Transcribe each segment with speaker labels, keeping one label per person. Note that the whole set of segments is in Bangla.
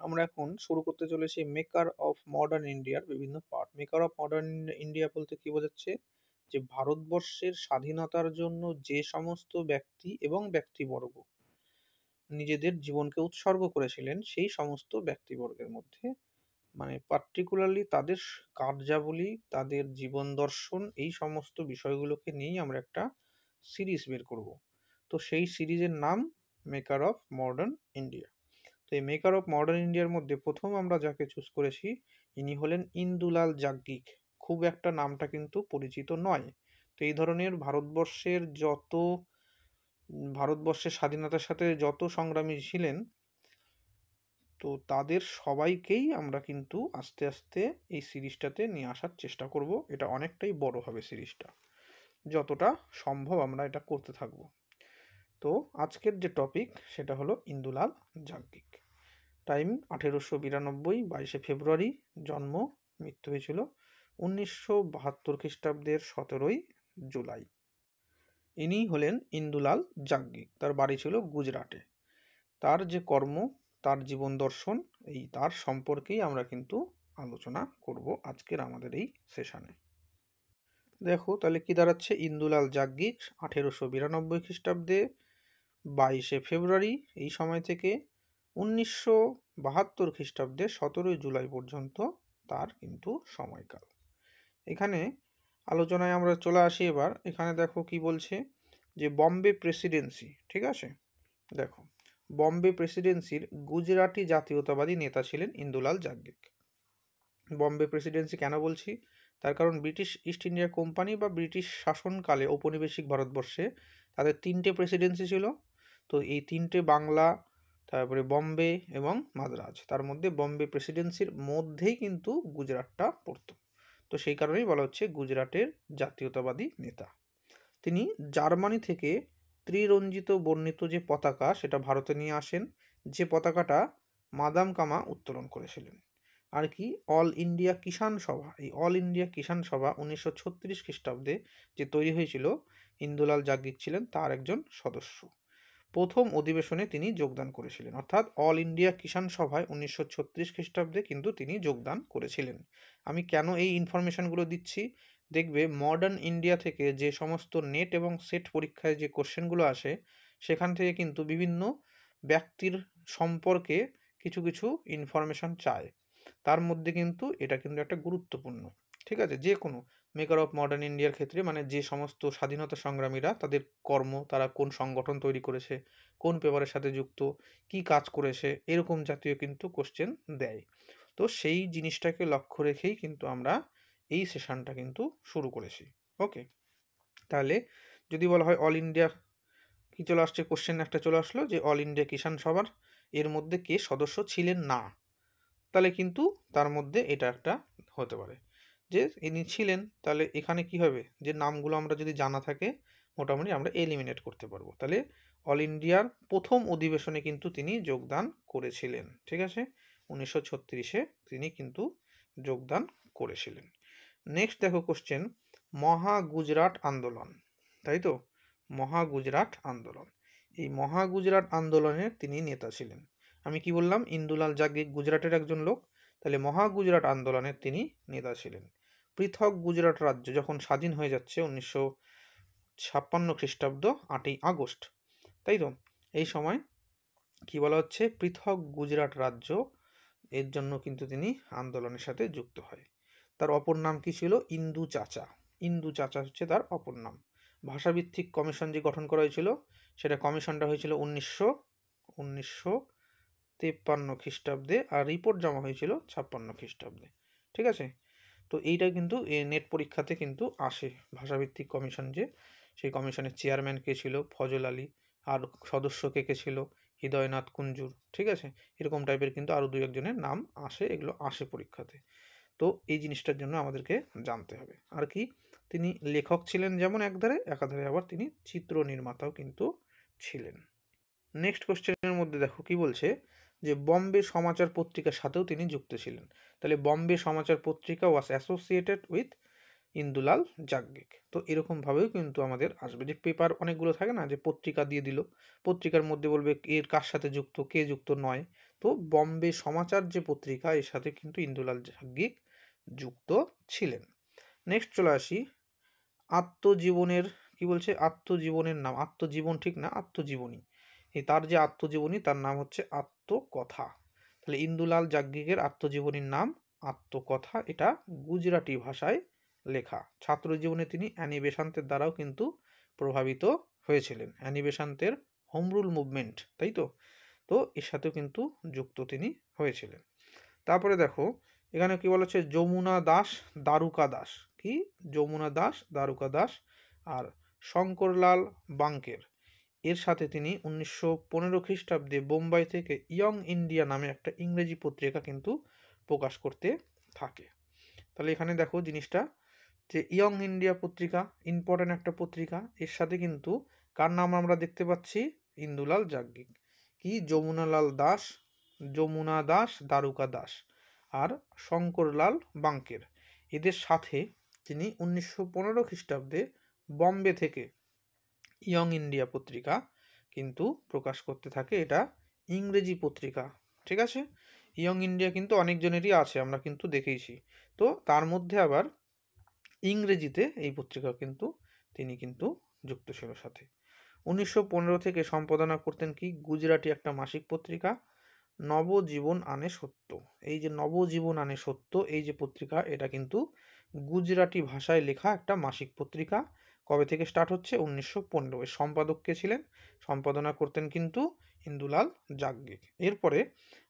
Speaker 1: আমরা এখন শুরু করতে চলেছি মেকার অফ মডার্ন ইন্ডিয়ার বিভিন্ন part. Maker of modern India বলতে কি বোঝাচ্ছে? যে ভারতবর্ষের স্বাধীনতার জন্য যে সমস্ত ব্যক্তি এবং ব্যক্তিবর্গ নিজেদের জীবনকে উৎসর্গ করেছিলেন, সেই সমস্ত ব্যক্তিবর্গের মধ্যে মানে পার্টিকুলারলি তাদের কার্যাবলী, তাদের জীবন দর্শন, এই সমস্ত বিষয়গুলোকে নিয়েই আমরা একটা সিরিজ বের করব। তো সেই সিরিজের নাম মেকার অফ মডার্ন ইন্ডিয়া। তো এই মেকার অফ মডার্ন ইন্ডিয়ার মধ্যে প্রথম আমরা যাকে চুজ করেছি, ইনি হলেন ইন্দুলাল যাজ্ঞিক। খুব একটা নামটা কিন্তু পরিচিত নয়। তো এই ধরনের ভারতবর্ষের স্বাধীনতার সাথে যত সংগ্রামী ছিলেন, তো তাদের সবাইকেই আমরা কিন্তু আস্তে আস্তে এই সিরিজটাতে নিয়ে আসার চেষ্টা করব। এটা অনেকটাই বড় হবে সিরিজটা, যতটা সম্ভব আমরা এটা করতে থাকব। তো আজকের যে টপিক সেটা হলো ইন্দুলাল যাজ্ঞিক। টাইম 1892, 22শে ফেব্রুয়ারি জন্ম, মৃত্যু হয়েছিল 1972 খ্রিস্টাব্দের 17ই জুলাই। ইনি হলেন ইন্দুলাল যাজ্ঞিক। তার বাড়ি ছিল গুজরাটে। তার যে কর্ম, তার জীবন দর্শন, এই তার সম্পর্কেই আমরা কিন্তু আলোচনা করব আজকের আমাদের এই সেশনে। দেখো তাহলে কি দাঁড়াচ্ছে, ইন্দুলাল যাজ্ঞিক 1892 খ্রিস্টাব্দে 22শে ফেব্রুয়ারি এই সময় থেকে 1972 খ্রিস্টাব্দে 17ই জুলাই পর্যন্ত তার কিন্তু সময়কাল। এখানে আলোচনায় আমরা চলে আসি এবার। এখানে দেখো কি বলছে, যে বম্বে প্রেসিডেন্সি, ঠিক আছে, দেখো বম্বে প্রেসিডেন্সির গুজরাটি জাতীয়তাবাদী নেতা ছিলেন ইন্দুলাল যাজ্ঞিক। বম্বে প্রেসিডেন্সি কেন বলছি, তার কারণ ব্রিটিশ ইস্ট ইন্ডিয়া কোম্পানি বা ব্রিটিশ শাসনকালে ঔপনিবেশিক ভারতবর্ষে তাদের 3টে প্রেসিডেন্সি ছিল। তো এই 3টে বাংলা, তারপরে বম্বে এবং মাদ্রাজ, তার মধ্যে বম্বে প্রেসিডেন্সির মধ্যেই কিন্তু গুজরাটটা পড়তো। তো সেই কারণেই বলা হচ্ছে গুজরাটের জাতীয়তাবাদী নেতা। তিনি জার্মানি থেকে ত্রিরঞ্জিত বর্ণিত যে পতাকা সেটা ভারতে নিয়ে আসেন, যে পতাকাটা মাদাম কামা উত্তোলন করেছিলেন। আর কি অল ইন্ডিয়া কিষাণ সভা, এই অল ইন্ডিয়া কিষাণ সভা 1936 খ্রিস্টাব্দে যে তৈরি হয়েছিল, ইন্দুলাল যাজ্ঞিক ছিলেন তার একজন সদস্য। প্রথম অধিবেশনে তিনি যোগদান করেছিলেন, অর্থাৎ অল ইন্ডিয়া কিষাণ সভায় 1936 খ্রিস্টাব্দে কিন্তু তিনি যোগদান করেছিলেন। আমি কেন এই ইনফরমেশনগুলো দিচ্ছি, দেখবে মডার্ন ইন্ডিয়া থেকে যে সমস্ত নেট এবং সেট পরীক্ষায় যে কোশ্চেনগুলো আসে, সেখান থেকে কিন্তু বিভিন্ন ব্যক্তির সম্পর্কে কিছু কিছু ইনফরমেশন চায়। তার মধ্যে কিন্তু এটা কিন্তু একটা গুরুত্বপূর্ণ, ঠিক আছে। যে কোনো মেকার অফ মডার্ন ইন্ডিয়ার ক্ষেত্রে মানে যে সমস্ত স্বাধীনতা সংগ্রামীরা, তাদের কর্ম, তারা কোন সংগঠন তৈরি করেছে, কোন পেপারের সাথে যুক্ত, কি কাজ করেছে, এরকম জাতীয় কিন্তু কোশ্চেন দেয়। তো সেই জিনিসটাকে লক্ষ্য রেখেই কিন্তু আমরা এই সেশনটা কিন্তু শুরু করেছি। ওকে, তাহলে যদি বলা হয় অল ইন্ডিয়া, কি চলে আসছে কোশ্চেন একটা চলে আসলো, যে অল ইন্ডিয়া কিষাণ সভার এর মধ্যে কে সদস্য ছিলেন না, তাহলে কিন্তু তার মধ্যে এটা একটা হতে পারে যে ইনি ছিলেন। তাহলে এখানে কি হবে, যে নামগুলো আমরা যদি জানা থাকে মোটামুটি আমরা এলিমিনেট করতে পারবো। তাহলে অল ইন্ডিয়ার প্রথম অধিবেশনে কিন্তু তিনি যোগদান করেছিলেন, ঠিক আছে, 1936-এ তিনি কিন্তু যোগদান করেছিলেন। নেক্সট দেখো কোশ্চেন, মহা গুজরাট আন্দোলন, তাই তো, মহা গুজরাট আন্দোলন, এই মহা গুজরাট আন্দোলনের তিনি নেতা ছিলেন। আমি কি বললাম, ইন্দুলাল যাজ্ঞিক গুজরাটের একজন লোক, তাহলে মহা গুজরাট আন্দোলনের তিনি নেতা ছিলেন। পৃথক গুজরাট রাজ্য যখন স্বাধীন হয়ে যাচ্ছে 1956 খ্রিস্টাব্দ 8ই আগস্ট, তাই তো, এই সময় কি বলা হচ্ছে, পৃথক গুজরাট রাজ্য, এর জন্য কিন্তু তিনি আন্দোলনের সাথে যুক্ত হয়। তার অপর নাম কি ছিল, ইন্দু চাচা। ইন্দু চাচা হচ্ছে তার অপর নাম। ভাষাভিত্তিক কমিশন যে গঠন করা হয়েছিল, সেটা কমিশনটা হয়েছিল 1953 খ্রিস্টাব্দে, আর রিপোর্ট জমা হয়েছিল 56 খ্রিস্টাব্দে, ঠিক আছে। তো এইটা কিন্তু নেট পরীক্ষাতে কিন্তু আসে, ভাষাভিত্তিক কমিশন যে, সেই কমিশনের চেয়ারম্যান কে ছিল, ফজল আলী, আর সদস্য কে কে ছিল, হৃদয়নাথ কুঞ্জুর, ঠিক আছে, এরকম টাইপের কিন্তু আরও দু একজনের নাম আসে, এগুলো আসে পরীক্ষাতে। তো এই জিনিসটার জন্য আমাদেরকে জানতে হবে। আর কি, তিনি লেখক ছিলেন যেমন একধারে, একাধারে আবার তিনি চিত্র নির্মাতাও কিন্তু ছিলেন। নেক্সট কোশ্চেনের মধ্যে দেখো কি বলছে, যে বম্বে সমাচার পত্রিকার সাথেও তিনি যুক্ত ছিলেন। তাহলে বম্বে সমাচার পত্রিকা ওয়াজ অ্যাসোসিয়েটেড উইথ ইন্দুলাল যাজ্ঞিক। তো এরকমভাবেও কিন্তু আমাদের আসবে, যে পেপার অনেকগুলো থাকে না, যে পত্রিকা দিয়ে দিল, পত্রিকার মধ্যে বলবে এর কার সাথে যুক্ত, কে যুক্ত নয়। তো বম্বে সমাচার যে পত্রিকা, এর সাথে কিন্তু ইন্দুলাল যাজ্ঞিক যুক্ত ছিলেন। নেক্সট চলে আসি আত্মজীবনের, কি বলছে, আত্মজীবনের নাম, আত্মজীবন ঠিক না, আত্মজীবনী। এই তার যে আত্মজীবনী, তার নাম হচ্ছে আত্মকথা। তাহলে ইন্দুলাল যাজ্ঞিকের আত্মজীবনীর নাম আত্মকথা। এটা গুজরাটি ভাষায় লেখা। ছাত্র জীবনে তিনি অ্যানি বেসান্তের দ্বারাও কিন্তু প্রভাবিত হয়েছিলেন। অ্যানি বেসান্তের হোম রুল মুভমেন্ট, তাই তো, তো এর সাথেও কিন্তু যুক্ত তিনি হয়েছিলেন। তারপরে দেখো এখানে কি বলা হচ্ছে, যমুনা দাস দারুকা দাস, কি যমুনা দাস দারুকা দাস আর শঙ্করলাল বাঙ্কের, এর সাথে তিনি 1915 খ্রিস্টাব্দে বোম্বাই থেকে ইয়ং ইন্ডিয়া নামে একটা ইংরেজি পত্রিকা কিন্তু প্রকাশ করতে থাকে। তাহলে এখানে দেখো জিনিসটা, যে ইয়ং ইন্ডিয়া পত্রিকা ইম্পর্টেন্ট একটা পত্রিকা, এর সাথে কিন্তু কার নাম আমরা দেখতে পাচ্ছি, ইন্দুলাল যাজ্ঞিক। কি যমুনালাল দাস, যমুনা দাস দারুকা দাস আর শঙ্করলাল বাঙ্কের, এদের সাথে তিনি 1915 খ্রিস্টাব্দে বম্বে থেকে ইয়ং ইন্ডিয়া পত্রিকা কিন্তু প্রকাশ করতে থাকে। এটা ইংরেজি পত্রিকা, ঠিক আছে। ইয়ং ইন্ডিয়া কিন্তু অনেকজনেরই আছে, আমরা কিন্তু দেখেইছি। তো তার মধ্যে আবার ইংরেজিতে এই পত্রিকা কিন্তু তিনি কিন্তু যুক্ত ছিল সাথে। 1915 থেকে সম্পাদনা করতেন কি গুজরাটি একটা মাসিক পত্রিকা, নবজীবন আনে সত্য। এই যে নবজীবন আনে সত্য, এই যে পত্রিকা, এটা কিন্তু গুজরাটি ভাষায় লেখা একটা মাসিক পত্রিকা। কবে থেকে স্টার্ট হচ্ছে, 1915। এর সম্পাদক কে ছিলেন, সম্পাদনা করতেন কিন্তু ইন্দুলাল যাজ্ঞিক। এরপরে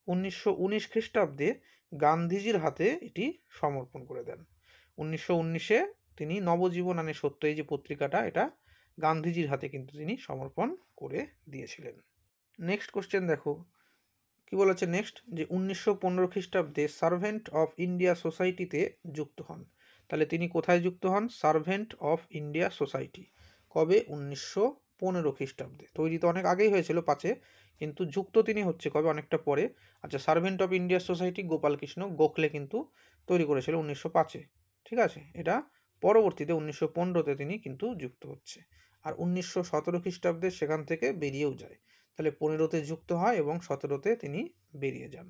Speaker 1: 1919 খ্রিস্টাব্দে গান্ধীজির হাতে এটি সমর্পণ করে দেন। 1919-এ তিনি নবজীবন আনে সত্য, এই যে পত্রিকাটা, এটা গান্ধীজির হাতে কিন্তু তিনি সমর্পণ করে দিয়েছিলেন। নেক্সট কোশ্চেন দেখো কি বলেছে নেক্সট, যে 1915 খ্রিস্টাব্দে সার্ভেন্ট অফ ইন্ডিয়া সোসাইটিতে যুক্ত হন। তাহলে তিনি কোথায় যুক্ত হন, সার্ভেন্ট অফ ইন্ডিয়া সোসাইটি। কবে, 1915 খ্রিস্টাব্দে। তৈরি তো অনেক আগেই হয়েছিল 5-এ, কিন্তু যুক্ত তিনি হচ্ছে কবে, অনেকটা পরে। আচ্ছা, servant of India society Gopal Krishna Gokhale কিন্তু তৈরি করেছিল 1905-এ, ঠিক আছে। এটা পরবর্তীতে 1915-তে তিনি কিন্তু যুক্ত হচ্ছে। আর 1917 খ্রিস্টাব্দে সেখান থেকে বেরিয়েও যায়। তাহলে 15-তে যুক্ত হয় এবং 17-তে তিনি বেরিয়ে যান।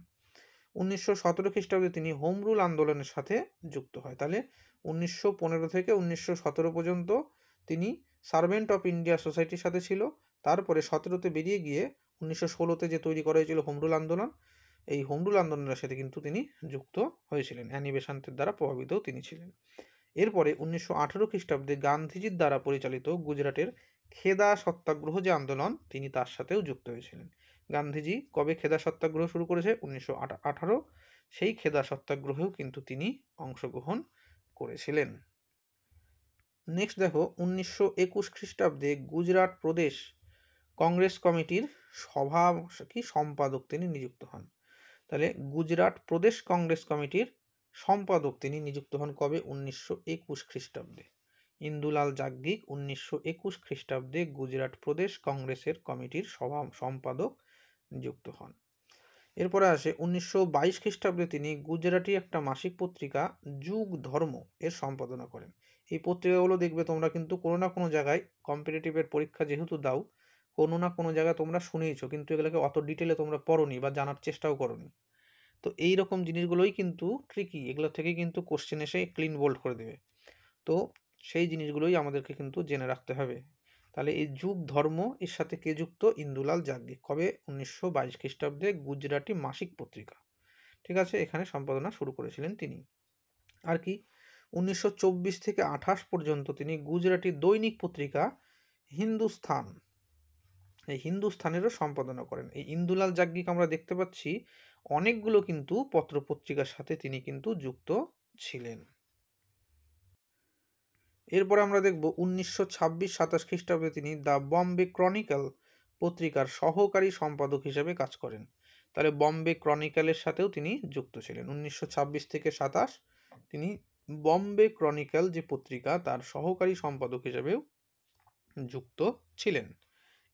Speaker 1: 1917 খ্রিস্টাব্দে তিনি হোম রুল আন্দোলনের সাথে যুক্ত হয়। তাহলে 1915 থেকে 1917 পর্যন্ত তিনি সার্ভেন্ট অফ ইন্ডিয়া সোসাইটির সাথে ছিল। তারপরে 17-তে বেরিয়ে গিয়ে 1916-তে যে তৈরি করা হয়েছিল হোম রুল আন্দোলন, এই হোম রুল আন্দোলনের সাথে কিন্তু তিনি যুক্ত হয়েছিলেন। অ্যানি বেসান্তের দ্বারা প্রভাবিতও তিনি ছিলেন। এরপরে 1918 খ্রিস্টাব্দে গান্ধীজির দ্বারা পরিচালিত গুজরাটের খেদা সত্যাগ্রহ যে আন্দোলন, তিনি তার সাথেও যুক্ত হয়েছিলেন। গান্ধীজি কবে খেদা সত্যাগ্রহ শুরু করেছে, 1918। সেই খেদা সত্যাগ্রহেও কিন্তু তিনি অংশগ্রহণ করেছিলেন। নেক্সট দেখো 1921 খ্রিস্টাব্দে গুজরাট প্রদেশ কংগ্রেস কমিটির সম্পাদক তিনি নিযুক্ত হন। তাহলে গুজরাট প্রদেশ কংগ্রেস কমিটির সম্পাদক তিনি নিযুক্ত হন কবে, 1921 খ্রিস্টাব্দে। ইন্দুলাল যাজ্ঞিক 1921 খ্রিস্টাব্দে গুজরাট প্রদেশ কংগ্রেসের কমিটির সম্পাদক নিযুক্ত হন। এরপরে আসে 1922 খ্রিস্টাব্দে তিনি গুজরাটি একটা মাসিক পত্রিকা যুগ ধর্ম এর সম্পাদনা করেন। এই পত্রিকাগুলো দেখবে তোমরা কিন্তু কোনো না কোনো জায়গায় কম্পিটিটিভের পরীক্ষা যেহেতু দাও, কোনো না কোনো জায়গায় তোমরা শুনেইছো, কিন্তু এগুলোকে অত ডিটেলে তোমরা পড়োনি বা জানার চেষ্টাও করোনি। তো এই রকম জিনিসগুলোই কিন্তু ট্রিকি, এগুলো থেকে কিন্তু কোশ্চেন এসে ক্লিন বোল্ড করে দেবে। তো সেই জিনিসগুলোই আমাদেরকে কিন্তু জেনে রাখতে হবে। তাহলে এই যুগ ধর্ম এর সাথে কে যুক্ত, ইন্দুলাল যাজ্ঞিক। কবে, 1922 খ্রিস্টাব্দে গুজরাটি মাসিক পত্রিকা, ঠিক আছে, এখানে সম্পাদনা শুরু করেছিলেন তিনি। আর কি 1924 থেকে 28 পর্যন্ত তিনি গুজরাটি দৈনিক পত্রিকা হিন্দুস্থান, এই হিন্দুস্থানেরও সম্পাদনা করেন। এই ইন্দুলাল যাজ্ঞিক আমরা দেখতে পাচ্ছি অনেকগুলো কিন্তু পত্রপত্রিকার সাথে তিনি কিন্তু যুক্ত ছিলেন। এরপরে আমরা দেখব 1926-27 খ্রিস্টাব্দে তিনি দ্য বম্বে ক্রনিক্যাল পত্রিকার সহকারী সম্পাদক হিসেবে কাজ করেন। তাহলে বম্বে ক্রনিক্যালের সাথেও তিনি যুক্ত ছিলেন। 1926 থেকে 27 তিনি বম্বে ক্রনিক্যাল যে পত্রিকা, তার সহকারী সম্পাদক হিসেবেও যুক্ত ছিলেন।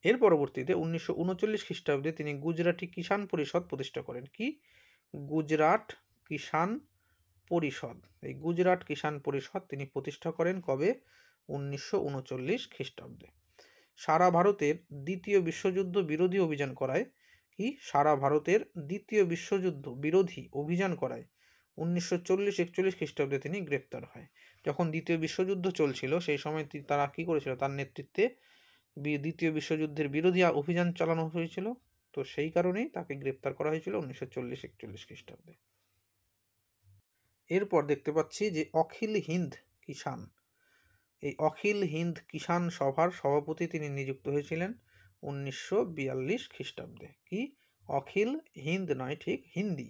Speaker 1: এর পরবর্তীতে 1939 খ্রিস্টাব্দে তিনি গুজরাটি কিষাণ পরিষদ প্রতিষ্ঠা করেন। কি গুজরাট কিষাণ পরিষদ, এই গুজরাট কিষাণ পরিষদ তিনি প্রতিষ্ঠা করেন কবে? 1939 খ্রিস্টাব্দে। সারা ভারতের দ্বিতীয় বিশ্বযুদ্ধ বিরোধী অভিযান করায় কি? সারা ভারতের দ্বিতীয় বিশ্বযুদ্ধ বিরোধী অভিযান করায় 1940-41 খ্রিস্টাব্দে তিনি গ্রেপ্তার হয়। যখন দ্বিতীয় বিশ্বযুদ্ধ চলছিল সেই সময় তারা কি করেছিল? তার নেতৃত্বে দ্বিতীয় বিশ্বযুদ্ধের বিরোধী অভিযান চালানো হয়েছিল, তো সেই কারণেই তাকে গ্রেপ্তার করা হয়েছিল 1940-41 খ্রিস্টাব্দে। এরপর দেখতে পাচ্ছি যে অখিল হিন্দ কিষাণ, এই অখিল হিন্দ কিষাণ সভার সভাপতি তিনি নিযুক্ত হয়েছিলেন 1942 খ্রিস্টাব্দে। কি? অখিল হিন্দ নয়, ঠিক হিন্দি,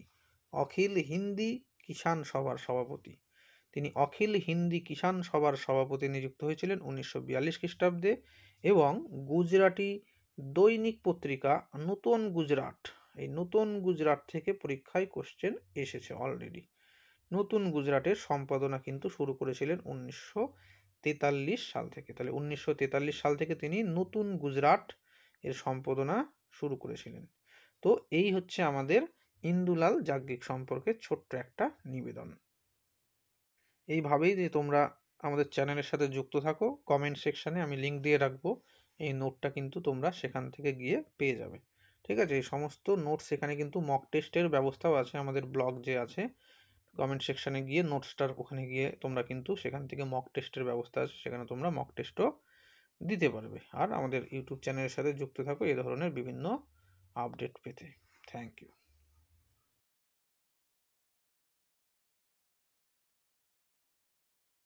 Speaker 1: অখিল হিন্দি কিষাণ সভার সভাপতি, তিনি অখিল হিন্দি কিষাণ সভার সভাপতি নিযুক্ত হয়েছিলেন 1942 খ্রিস্টাব্দে। এবং গুজরাটি দৈনিক পত্রিকা নতুন গুজরাট, এই নতুন গুজরাট থেকে পরীক্ষায় কোশ্চেন এসেছে অলরেডি। নতুন গুজরাটের সম্পাদনা কিন্তু শুরু করেছিলেন 1943 সাল থেকে। তাহলে 1943 সাল থেকে তিনি নতুন গুজরাট এর সম্পাদনা শুরু করেছিলেন। তো এই হচ্ছে আমাদের ইন্দুলাল যাজ্ঞিক সম্পর্কে ছোট্ট একটা নিবেদন। এইভাবেই যে তোমরা আমাদের চ্যানেলের সাথে যুক্ত থাকো, কমেন্ট সেকশানে আমি লিঙ্ক দিয়ে রাখবো, এই নোটটা কিন্তু তোমরা সেখান থেকে গিয়ে পেয়ে যাবে। ঠিক আছে, এই সমস্ত নোটস এখানে কিন্তু মক টেস্টের ব্যবস্থাও আছে, আমাদের ব্লগ যে আছে কমেন্ট সেকশানে গিয়ে নোটসটার ওখানে গিয়ে তোমরা কিন্তু সেখান থেকে মক টেস্টের ব্যবস্থা আছে, সেখানে তোমরা মক টেস্টও দিতে পারবে। আর আমাদের ইউটিউব চ্যানেলের সাথে যুক্ত থাকো এই ধরনের বিভিন্ন আপডেট পেতে। Thank you.